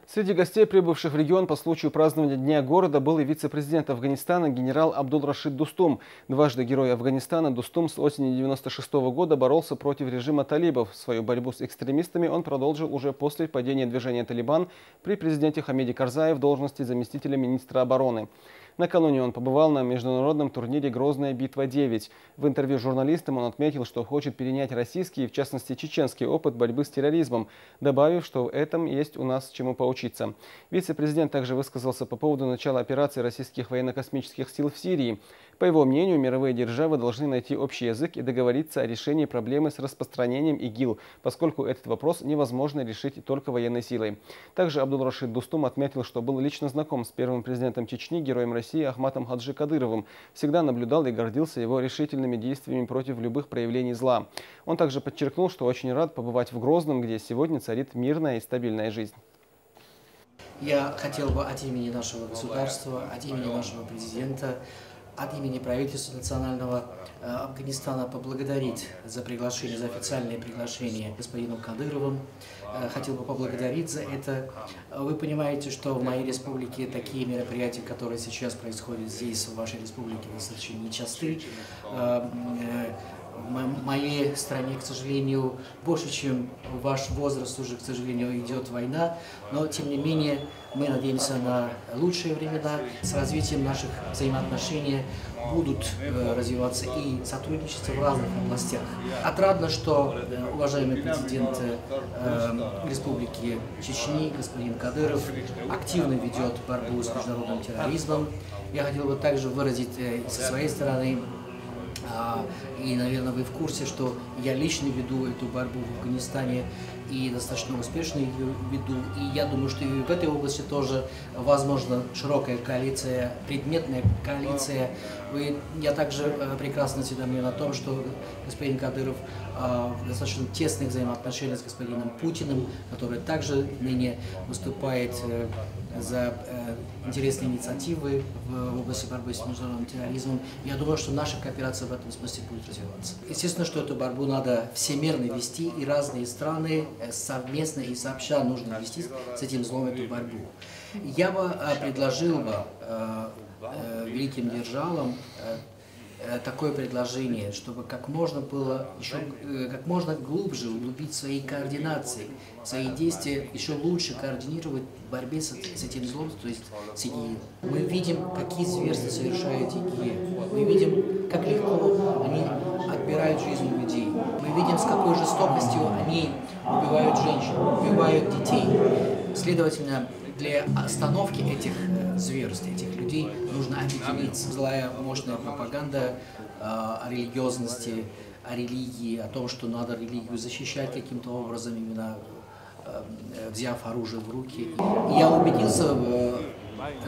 Среди гостей, прибывших в регион по случаю празднования Дня города, был и вице-президент Афганистана генерал Абдул-Рашид Дустум. Дважды герой Афганистана Дустум с осени 1996 года боролся против режима талибов. Свою борьбу с экстремистами он продолжил уже после падения движения «Талибан» при президенте Хамиде Карзае в должности заместителя министра обороны. Накануне он побывал на международном турнире «Грозная битва-9». В интервью журналистам он отметил, что хочет перенять российский, в частности чеченский опыт борьбы с терроризмом, добавив, что в этом есть у нас чему поучиться. Вице-президент также высказался по поводу начала операции российских военно-космических сил в Сирии. По его мнению, мировые державы должны найти общий язык и договориться о решении проблемы с распространением ИГИЛ, поскольку этот вопрос невозможно решить только военной силой. Также Абдул-Рашид Дустум отметил, что был лично знаком с первым президентом Чечни, героем России Ахматом Хаджи Кадыровым, всегда наблюдал и гордился его решительными действиями против любых проявлений зла. Он также подчеркнул, что очень рад побывать в Грозном, где сегодня царит мирная и стабильная жизнь. Я хотел бы от имени нашего государства, от имени нашего президента, от имени правительства национального Афганистана поблагодарить за приглашение, за официальное приглашение господину Кадыровым. Хотел бы поблагодарить за это. Вы понимаете, что в моей республике такие мероприятия, которые сейчас происходят здесь, в вашей республике, достаточно нечасты. В моей стране, к сожалению, больше, чем ваш возраст, уже, к сожалению, идет война, но, тем не менее, мы надеемся на лучшие времена. С развитием наших взаимоотношений будут развиваться и сотрудничество в разных областях. Отрадно, что уважаемый президент Республики Чечни, господин Кадыров, активно ведет борьбу с международным терроризмом. Я хотел бы также выразить со своей стороны, и, наверное, вы в курсе, что я лично веду эту борьбу в Афганистане и достаточно успешно ее веду. И я думаю, что и в этой области тоже возможна широкая коалиция, предметная коалиция. Я также прекрасно осведомлен о том, что господин Кадыров в достаточно тесных взаимоотношениях с господином Путиным, который также ныне выступает за интересные инициативы в области борьбы с международным терроризмом. Я думаю, что наша кооперация в этом смысле будет развиваться. Естественно, что эту борьбу надо всемирно вести, и разные страны совместно и сообща нужно вести с этим злом эту борьбу. Я бы предложил великим державам такое предложение, чтобы как можно глубже углубить свои координации, свои действия, еще лучше координировать в борьбе с этим злом, то есть с ИГИЛ. Мы видим, какие зверства совершают ИГИЛ. Мы видим, как легко они отбирают жизнь у людей. Мы видим, с какой жестокостью они убивают женщин, убивают детей. Следовательно, для остановки этих зверств, этих людей, нужно объединиться. Злая, мощная пропаганда о религиозности, о религии, о том, что надо религию защищать каким-то образом, именно взяв оружие в руки. И я убедился,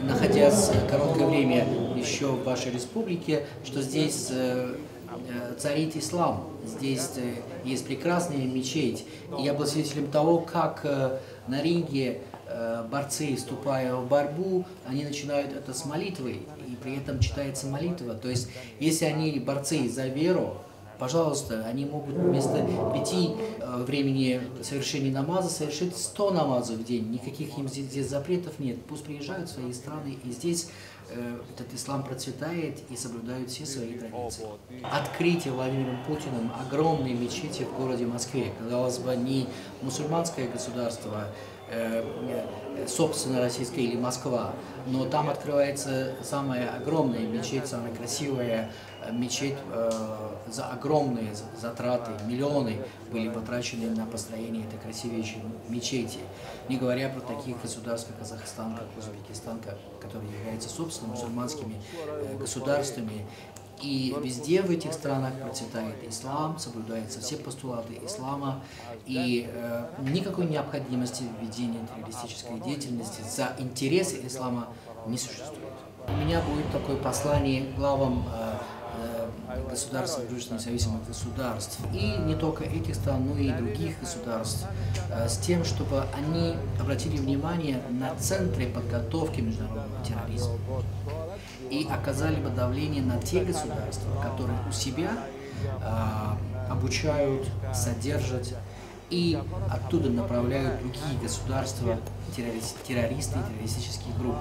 находясь короткое время еще в вашей республике, что здесь царит ислам, здесь есть прекрасная мечеть. И я был свидетелем того, как на ринге борцы, вступая в борьбу, они начинают это с молитвы, и при этом читается молитва. То есть, если они борцы за веру, пожалуйста, они могут вместо 5 времени совершения намаза совершить 100 намазов в день. Никаких им здесь запретов нет. Пусть приезжают в свои страны, и здесь этот ислам процветает и соблюдают все свои традиции. Открытие Владимиром Путиным огромной мечети в городе Москве. Казалось бы, не мусульманское государство, собственно, российская или Москва, но там открывается самая огромная мечеть, самая красивая мечеть, за огромные затраты, миллионы были потрачены на построение этой красивейшей мечети. Не говоря про таких государств, как Казахстан, как Узбекистан, которые являются собственными мусульманскими государствами. И везде в этих странах процветает ислам, соблюдаются все постулаты ислама, и никакой необходимости в ведении террористической деятельности за интересы ислама не существует. У меня будет такое послание главам государств, дружественных независимых государств, и не только этих стран, но и других государств, с тем, чтобы они обратили внимание на центры подготовки международного терроризма и оказали бы давление на те государства, которые у себя обучают, содержат и оттуда направляют другие государства, террористы и террористические группы.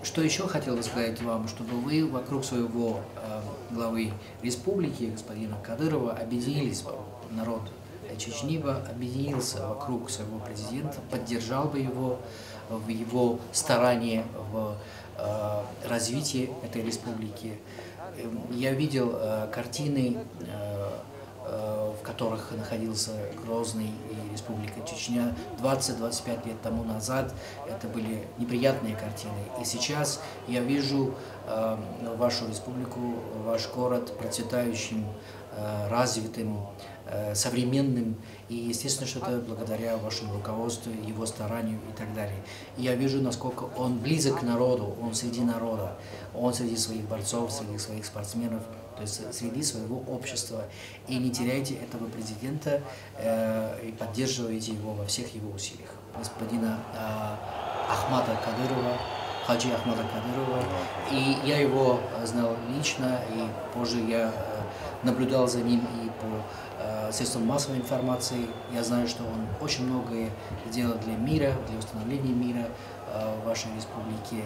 Что еще хотел бы сказать вам, чтобы вы вокруг своего главы республики, господина Кадырова, объединились, народ Чечни бы объединился вокруг своего президента, поддержал бы его в его старании в развитии этой республики. Я видел картины, в которых находился Грозный и Республика Чечня 20-25 лет тому назад. Это были неприятные картины. И сейчас я вижу вашу республику, ваш город процветающим, развитым, современным. И естественно, что это благодаря вашему руководству, его старанию и так далее. И я вижу, насколько он близок к народу, он среди народа, он среди своих борцов, среди своих спортсменов, то есть среди своего общества. И не теряйте этого президента и поддерживайте его во всех его усилиях. Господина Ахмада Кадырова, Хаджи Ахмада Кадырова. И я его знал лично, и позже я наблюдал за ним и по средствам массовой информации. Я знаю, что он очень многое сделал для мира, для установления мира в вашей республике.